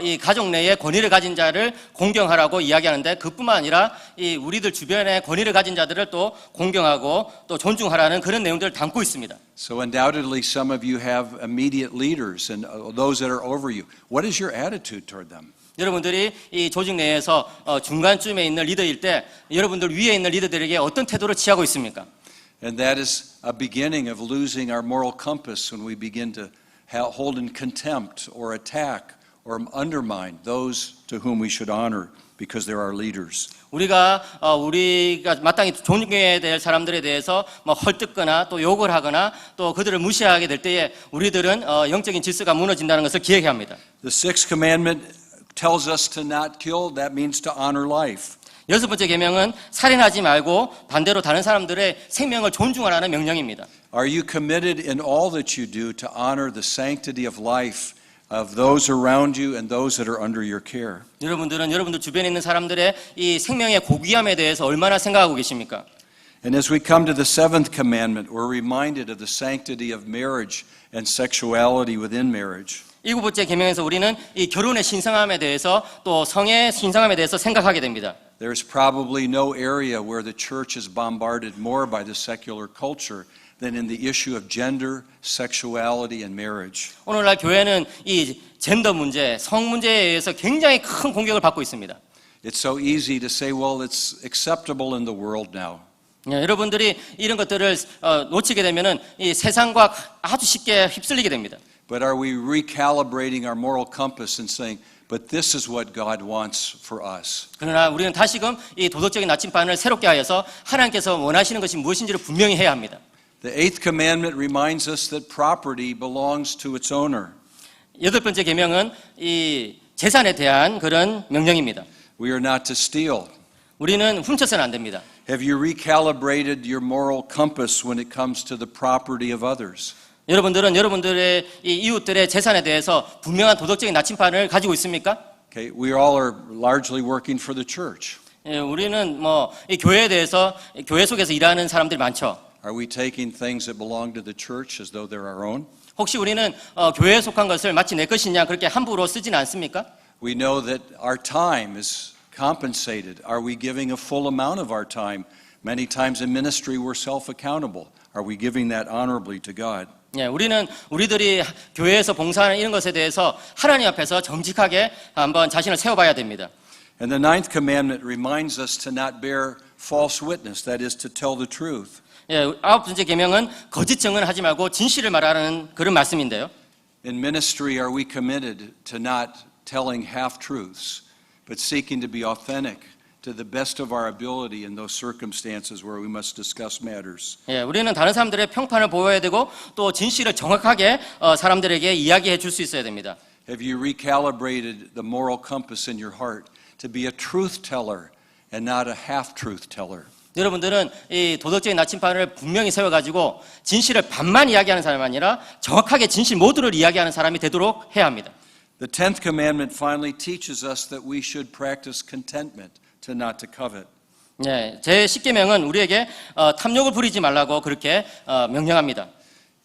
이 가족 내에 권위를 가진 자를 공경하라고 이야기하는데 그뿐만 아니라 이 우리들 주변에 권위를 가진 자들을 또 공경하고 또 존중하라는 그런 내용들을 담고 있습니다. So undoubtedly some of you have immediate leaders and those that are over you. What is your attitude toward them? 여러분들이 이 조직 내에서 중간쯤에 있는 리더일 때 여러분들 위에 있는 리더들에게 어떤 태도를 취하고 있습니까? And that is a beginning of losing our moral compass when we begin to hold in contempt or attack or undermine those to whom we should honor because they're our leaders. 우리가 마땅히 존경해야 될 사람들에 대해서 뭐 헐뜯거나 또 욕을 하거나 또 그들을 무시하게 될 때에 우리들은 영적인 질서가 무너진다는 것을 기억해야 합니다. The sixth commandment tells us to not kill. That means to honor life. 여섯 번째 계명은 살인하지 말고 반대로 다른 사람들의 생명을 존중하라는 명령입니다. Are you committed in all that you do to honor the sanctity of life of those around you and those that are under your care? 여러분들은 여러분들 주변에 있는 사람들의 이 생명의 고귀함에 대해서 얼마나 생각하고 계십니까? And as we come to the seventh commandment, we're reminded of the sanctity of marriage and sexuality within marriage. 일곱 번째 계명에서 우리는 이 결혼의 신성함에 대해서 또 성의 신성함에 대해서 생각하게 됩니다. There's probably no area where the church is bombarded more by the secular culture than in the issue of gender, sexuality, and marriage. 오늘날 교회는 이 젠더 문제, 성 문제에 의해서 굉장히 큰 공격을 받고 있습니다. It's so easy to say, well, it's acceptable in the world now. 여러분들이 이런 것들을 놓치게 되면은 이 세상과 아주 쉽게 휩쓸리게 됩니다. But are we recalibrating our moral compass and saying, but this is what God wants for us? 그러나 우리는 다시금 이 도덕적인 나침반을 새롭게 하여서 하나님께서 원하시는 것이 무엇인지를 분명히 해야 합니다. The eighth commandment reminds us that property belongs to its owner. 여덟 번째 계명은 이 재산에 대한 그런 명령입니다. We are not to steal. 우리는 훔쳐서는 안 됩니다. Have you recalibrated your moral compass when it comes to the property of others? 여러분들은 여러분들의 이 이웃들의 재산에 대해서 분명한 도덕적인 나침반을 가지고 있습니까? Okay, we all are largely working for the church. 우리는 뭐 이 교회에 대해서 교회 속에서 일하는 사람들이 많죠. Are we taking things that belong to the church as though they're our own? 혹시 우리는 교회에 속한 것을 마치 내 것이냐 그렇게 함부로 쓰지는 않습니까? We know that our time is compensated. Are we giving a full amount of our time? Many times in ministry we're self-accountable. Are we giving that honorably to God? 우리는 우리들이 교회에서 봉사하는 이런 것에 대해서 하나님 앞에서 정직하게 한번 자신을 세워봐야 됩니다. And the ninth commandment reminds us to not bear false witness, that is to tell the truth. 아홉 번째 계명은 거짓 증언하지 말고 진실을 말하는 그런 말씀인데요. In ministry, are we committed to not telling half-truths, but seeking to be authentic to the best of our ability in those circumstances where we must discuss matters? 우리는 다른 사람들의 평판을 보여야 되고 또 진실을 정확하게 사람들에게 이야기해 줄 수 있어야 됩니다. Have you recalibrated the moral compass in your heart to be a truth teller and not a half-truth teller? 여러분들은 이 도덕적인 나침반을 분명히 세워가지고 진실을 반만 이야기하는 사람이 아니라 정확하게 진실 모두를 이야기하는 사람이 되도록 해야 합니다. The 10th commandment finally teaches us that we should practice contentment, to not to covet. 제 10계명은 우리에게 탐욕을 부리지 말라고 그렇게 명령합니다.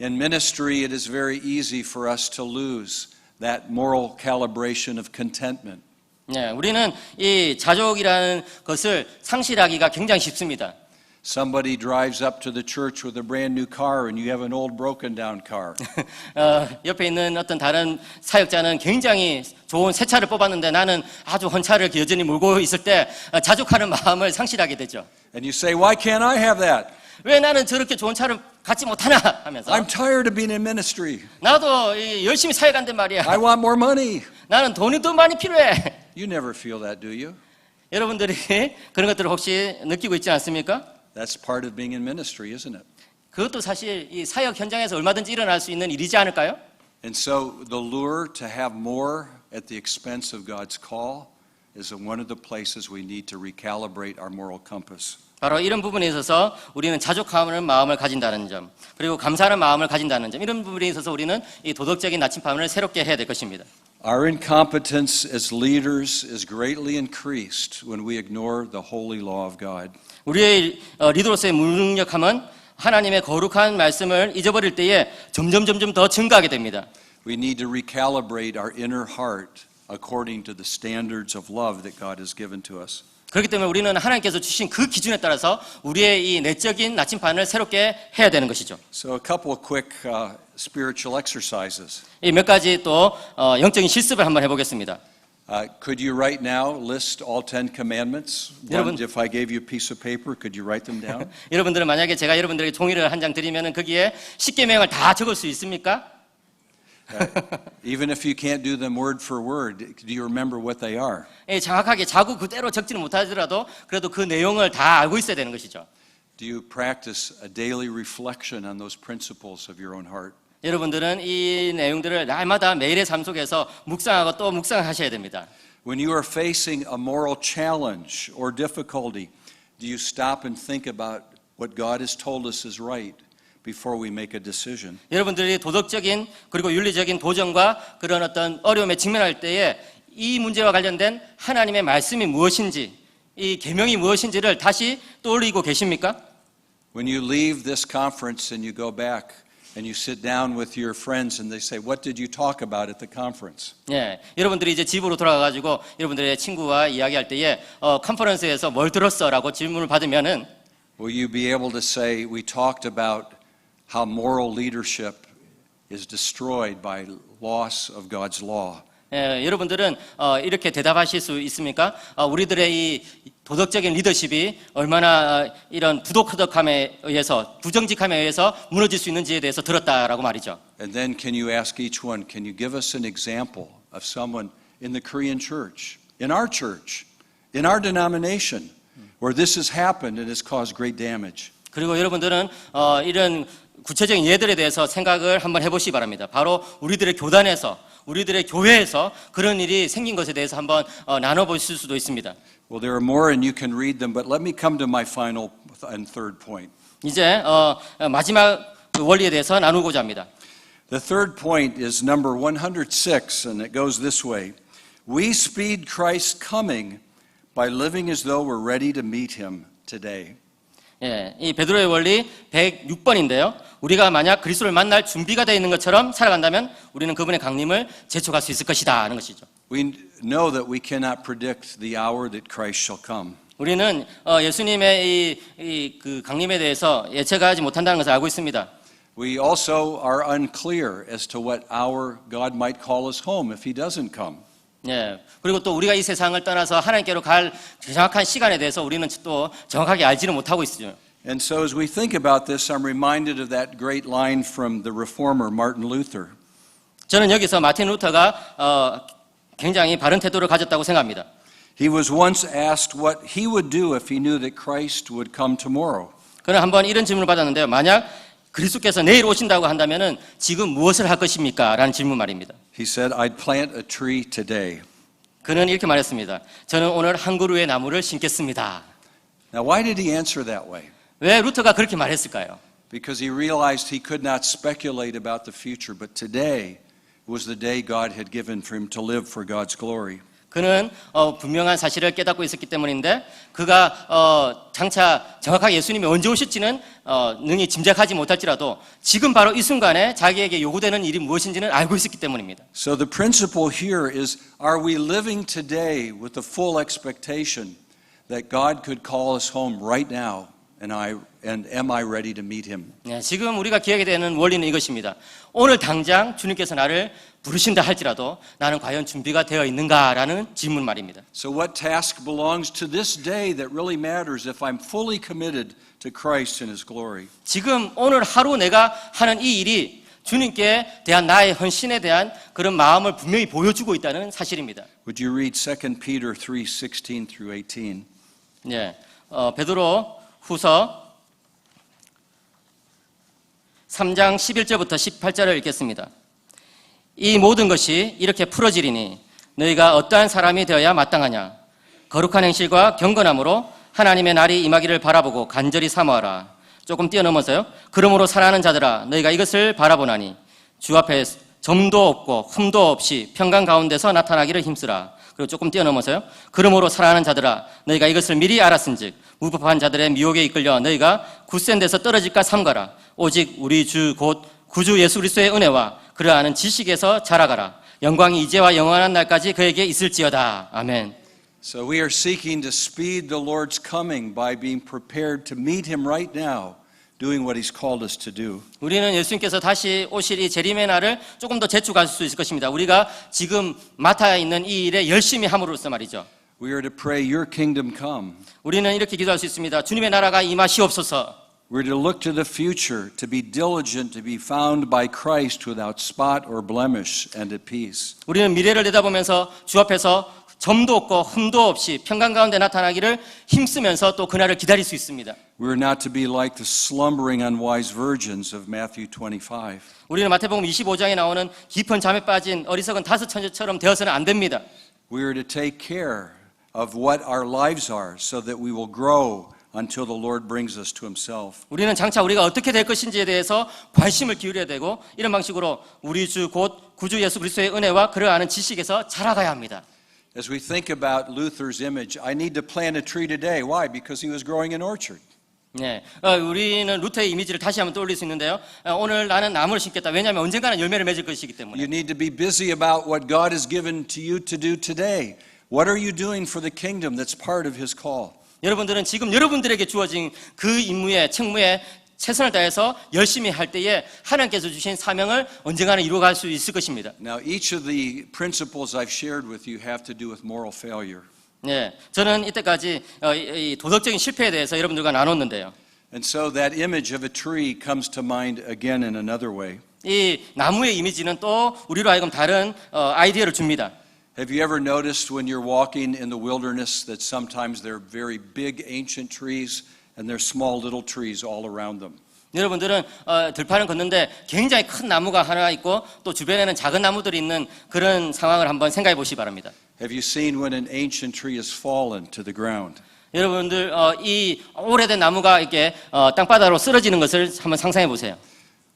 In ministry, it is very easy for us to lose that moral calibration of contentment. 우리는 이 자족이라는 것을 상실하기가 굉장히 쉽습니다. Somebody drives up to the church with a brand new car and you have an old broken down car. 옆에 있는 어떤 다른 사역자는 굉장히 좋은 새 차를 뽑았는데 나는 아주 헌 차를 여전히 몰고 있을 때 자족하는 마음을 상실하게 되죠. And you say, why can't I have that? 왜 나는 저렇게 좋은 차를 갖지 못하나 하면서 I'm tired of being in ministry. 나도 열심히 사역한단 말이야. I want more money. 나는 돈이 더 많이 필요해. You never feel that, do you? 여러분들이 그런 것들을 혹시 느끼고 있지 않습니까? That's part of being in ministry, isn't it? 그것도 사실 이 사역 현장에서 얼마든지 일어날 수 있는 일이지 않을까요? And so the lure to have more at the expense of God's call is one of the places we need to recalibrate our moral compass. 바로 이런 부분에 있어서 우리는 자족하는 마음을 가진다는 점, 그리고 감사하는 마음을 가진다는 점, 이런 부분에 있어서 우리는 이 도덕적인 나침반을 새롭게 해야 될 것입니다. Our incompetence as leaders is greatly increased when we ignore the holy law of God. 우리의 리더로서의 무능력함은 하나님의 거룩한 말씀을 잊어버릴 때에 점점 더 증가하게 됩니다. We need to recalibrate our inner heart according to the standards of love that God has given to us. 그렇기 때문에 우리는 하나님께서 주신 그 기준에 따라서 우리의 이 내적인 나침반을 새롭게 해야 되는 것이죠. So a couple of quick spiritual exercises. 이 몇 가지 또 영적인 실습을 한번 해보겠습니다. Could you right now list all 10 commandments? 여러분- If I gave you a piece of paper, could you write them down? 여러분들은 만약에 제가 여러분들에게 종이를 한 장 드리면 거기에 10계명을 다 적을 수 있습니까? Even if you can't do them word for word, do you remember what they are? 예, 정확하게 자구 그대로 적지는 못하더라도 그래도 그 내용을 다 알고 있어야 되는 것이죠. Do you practice a daily reflection on those principles of your own heart? 여러분들은 이 내용들을 날마다 매일의 삶 속에서 묵상하고 또 묵상하셔야 됩니다. When you are facing a moral challenge or difficulty, do you stop and think about what God has told us is right before we make a decision? 여러분들이 도덕적인 그리고 윤리적인 도전과 그런 어떤 어려움에 직면할 때에 이 문제와 관련된 하나님의 말씀이 무엇인지, 이 계명이 무엇인지를 다시 떠올리고 계십니까? When you leave this conference and you go back and you sit down with your friends and they say, "What did you talk about at the conference?" 예, 여러분들이 이제 집으로 돌아가가지고 여러분들의 친구와 이야기할 때에 컨퍼런스에서 뭘 들었어라고 질문을 받으면은 Will you be able to say, "We talked about how moral leadership is destroyed by loss of God's law"? 예, 여러분들은 이렇게 대답하실 수 있습니까? 우리들의 이 도덕적인 리더십이 얼마나 이런 부도덕함에 의해서, 부정직함에 의해서 무너질 수 있는지에 대해서 들었다라고 말이죠. And then can you ask each one, can you give us an example of someone in the Korean church, in our denomination, where this has happened and has caused great damage? 그리고 여러분들은 이런 구체적인 예들에 대해서 생각을 한번 해보시기 바랍니다. 바로 우리들의 교단에서, 우리들의 교회에서 그런 일이 생긴 것에 대해서 한번 나눠보실 수도 있습니다. Well, there are more and you can read them, but let me come to my final and third point. 이제 마지막 그 원리에 대해서 나누고자 합니다. The third point is number 106, and it goes this way. We speed Christ's coming by living as though we're ready to meet him today. 예, 이 베드로의 원리 106번인데요. 우리가 만약 그리스도를 만날 준비가 되어 있는 것처럼 살아간다면 우리는 그분의 강림을 재촉할 수 있을 것이다 하는 것이죠. We know that we cannot predict the hour that Christ shall come. 우리는 예수님의 그 강림에 대해서 예측하지 못한다는 것을 알고 있습니다. We also are unclear as to what hour God might call us home if he doesn't come. 예. 그리고 또 우리가 이 세상을 떠나서 하나님께로 갈 정확한 시간에 대해서 우리는 또 정확하게 알지는 못하고 있어요. And so as we think about this, I'm reminded of that great line from the reformer Martin Luther. 저는 여기서 마틴 루터가 굉장히 바른 태도를 가졌다고 생각합니다. He was once asked what he would do if he knew that Christ would come tomorrow. 그는 한번 이런 질문을 받았는데요. 만약 그리스도께서 내일 오신다고 한다면은 지금 무엇을 할 것입니까? 라는 질문 말입니다. He said, "I'd plant a tree today." 그는 이렇게 말했습니다. 저는 오늘 한 그루의 나무를 심겠습니다. Now, why did he answer that way? 왜 루터가 그렇게 말했을까요? Because he realized he could not speculate about the future, but today was the day God had given for him to live for God's glory. 그는 분명한 사실을 깨닫고 있었기 때문인데 그가 장차 정확하게 예수님이 언제 오실지는 능히 짐작하지 못할지라도 지금 바로 이 순간에 자기에게 요구되는 일이 무엇인지는 알고 있었기 때문입니다. So the principle here is, are we living today with the full expectation that God could call us home right now, and am I ready to meet him? 네, 지금 우리가 기억해야 되는 원리는 이것입니다. 오늘 당장 주님께서 나를 부르신다 할지라도 나는 과연 준비가 되어 있는가라는 질문 말입니다. So what task belongs to this day that really matters if I'm fully committed to Christ and his glory? 지금 오늘 하루 내가 하는 이 일이 주님께 대한 나의 헌신에 대한 그런 마음을 분명히 보여주고 있다는 사실입니다. Would you read 2 Peter 3:16 through 18? 네, 베드로 후서 3장 11절부터 18절을 읽겠습니다. 이 모든 것이 이렇게 풀어지리니 너희가 어떠한 사람이 되어야 마땅하냐? 거룩한 행실과 경건함으로 하나님의 날이 임하기를 바라보고 간절히 사모하라. 조금 뛰어넘어서요. 그러므로 사랑하는 자들아 너희가 이것을 바라보나니 주 앞에 점도 없고 흠도 없이 평강 가운데서 나타나기를 힘쓰라. 그리고 조금 뛰어넘어서요. 그러므로 사랑하는 자들아 너희가 이것을 미리 알았은즉 무법한 자들의 미혹에 이끌려 너희가 굳센 데서 떨어질까 삼가라. 오직 우리 주 곧 구주 예수 그리스도의 은혜와 그를 아는 지식에서 자라가라. 영광이 이제와 영원한 날까지 그에게 있을지어다. 아멘. So we are seeking to speed the Lord's coming by being prepared to meet him right now, doing what he's called us to do. 우리는 예수님께서 다시 오실 이 재림의 날을 조금 더 재촉할 수 있을 것입니다. 우리가 지금 맡아 있는 이 일에 열심히 함으로써 말이죠. We are to pray, your kingdom come. 우리는 이렇게 기도할 수 있습니다. 주님의 나라가 임하시옵소서. We're to look to the future, to be diligent, to be found by Christ without spot or blemish and at peace. 우리는 미래를 내다보면서 주 앞에서 점도 없고 흠도 없이 평강 가운데 나타나기를 힘쓰면서 또 그날을 기다릴 수 있습니다. We're not to be like the slumbering unwise virgins of Matthew 25. 우리는 마태복음 25장에 나오는 깊은 잠에 빠진 어리석은 다섯 처녀처럼 되어서는 안 됩니다. We are to take care of what our lives are so that we will grow until the Lord brings us to himself. 우리는 장차 우리가 어떻게 될 것인지에 대해서 관심을 기울여야 되고 이런 방식으로 우리 주 곧 구주 예수 그리스도의 은혜와 그를 아는 지식에서 자라가야 합니다. As we think about Luther's image, I need to plant a tree today. Why? Because he was growing an orchard. 네, 우리는 루터의 이미지를 다시 한번 떠올릴 수 있는데요. 오늘 나는 나무를 심겠다. 왜냐하면 언젠가는 열매를 맺을 것이기 때문에. You need to be busy about what God has given to you to do today. What are you doing for the kingdom that's part of his call? 여러분들은 지금 여러분들에게 주어진 그 임무에 책무에 최선을 다해서 열심히 할 때에 하나님께서 주신 사명을 언젠가는 이루어갈 수 있을 것입니다. Now, each of the principles I've shared with you have to do with moral failure. 네, 저는 이때까지 이 도덕적인 실패에 대해서 여러분들과 나눴는데요. And so that image of a tree comes to mind again in another way. 이 나무의 이미지는 또 우리로 하여금 다른 아이디어를 줍니다. Have you ever noticed when you're walking in the wilderness that sometimes there are very big ancient trees and there's small little trees all around them? 여러분들은 들판을 걷는데 굉장히 큰 나무가 하나 있고 또 주변에는 작은 나무들이 있는 그런 상황을 한번 생각해 보시기 바랍니다. Have you seen when an ancient tree has fallen to the ground? 여러분들 이 오래된 나무가 이렇게 땅바닥으로 쓰러지는 것을 한번 상상해 보세요.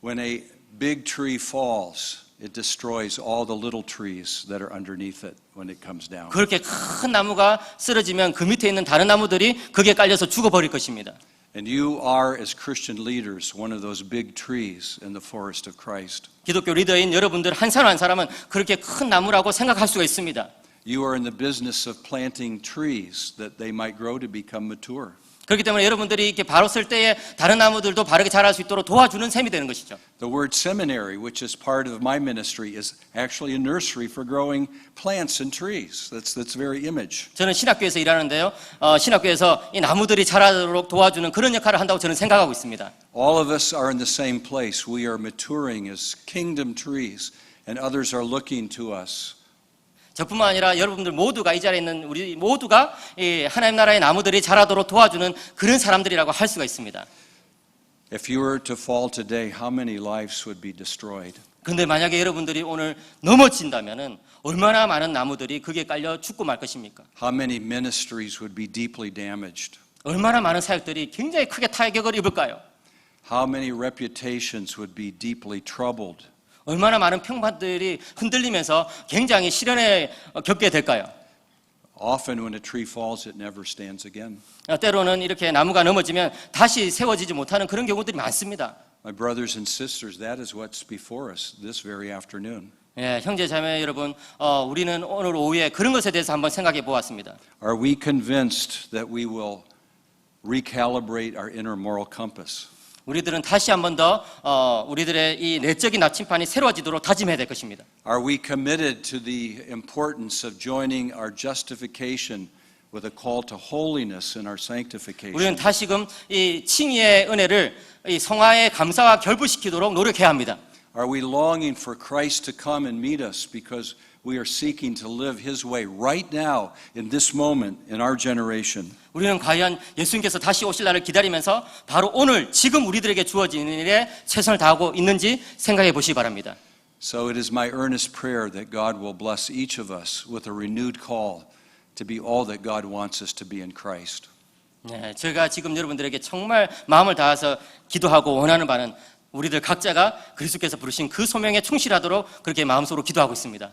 When a big tree falls, it destroys all the little trees that are underneath it when it comes down. 그렇게 큰 나무가 쓰러지면 그 밑에 있는 다른 나무들이 거기에 깔려서 죽어버릴 것입니다. And you are, as Christian leaders, one of those big trees in the forest of Christ. 기독교 리더인 여러분들 한 사람 한 사람은 그렇게 큰 나무라고 생각할 수가 있습니다. You are in the business of planting trees that they might grow to become mature. 그렇기 때문에 여러분들이 이렇게 바로 쓸 때에 다른 나무들도 바르게 자랄 수 있도록 도와주는 셈이 되는 것이죠. The word seminary, which is part of my ministry, is actually a nursery for growing plants and trees. That's very image. 저는 신학교에서 일하는데요. 신학교에서 이 나무들이 자라도록 도와주는 그런 역할을 한다고 저는 생각하고 있습니다. All of us are in the same place. We are maturing as kingdom trees, and others are looking to us. 저뿐만 아니라 여러분들 모두가 이 자리에 있는 우리 모두가 이 하나님 나라의 나무들이 자라도록 도와주는 그런 사람들이라고 할 수가 있습니다. If you were to fall today, how many lives would be destroyed? 그런데 만약에 여러분들이 오늘 넘어진다면은 얼마나 많은 나무들이 거기에 깔려 죽고 말 것입니까? How many ministries would be deeply damaged? 얼마나 많은 사역들이 굉장히 크게 타격을 입을까요? How many reputations would be deeply troubled? 얼마나 많은 평판들이 흔들리면서 굉장히 시련에 겪게 될까요? Often when a tree falls, it never stands again. 때로는 이렇게 나무가 넘어지면 다시 세워지지 못하는 그런 경우들이 많습니다. My brothers and sisters, that is what's before us this very afternoon. 예, 형제 자매 여러분, 우리는 오늘 오후에 그런 것에 대해서 한번 생각해 보았습니다. Are we convinced that we will recalibrate our inner moral compass? 우리들은 다시 한번 더 우리들의 이 내적인 나침판이 새로워지도록 다짐해야 될 것입니다. Are we committed to the importance of joining our justification with a call to holiness in our sanctification? 우리는 다시금 이 칭의의 은혜를 이 성화의 감사와 결부시키도록 노력해야 합니다. Are we longing for Christ to come and meet us because we are seeking to live His way right now in this moment in our generation? 우리는 과연 예수님께서 다시 오실 날을 기다리면서 바로 오늘 지금 우리들에게 주어지는 일에 최선을 다하고 있는지 생각해 보시기 바랍니다. So it is my earnest prayer that God will bless each of us with a renewed call to be all that God wants us to be in Christ. 네, 제가 지금 여러분들에게 정말 마음을 다해서 기도하고 원하는 바는 우리들 각자가 그리스도께서 부르신 그 소명에 충실하도록 그렇게 마음속으로 기도하고 있습니다.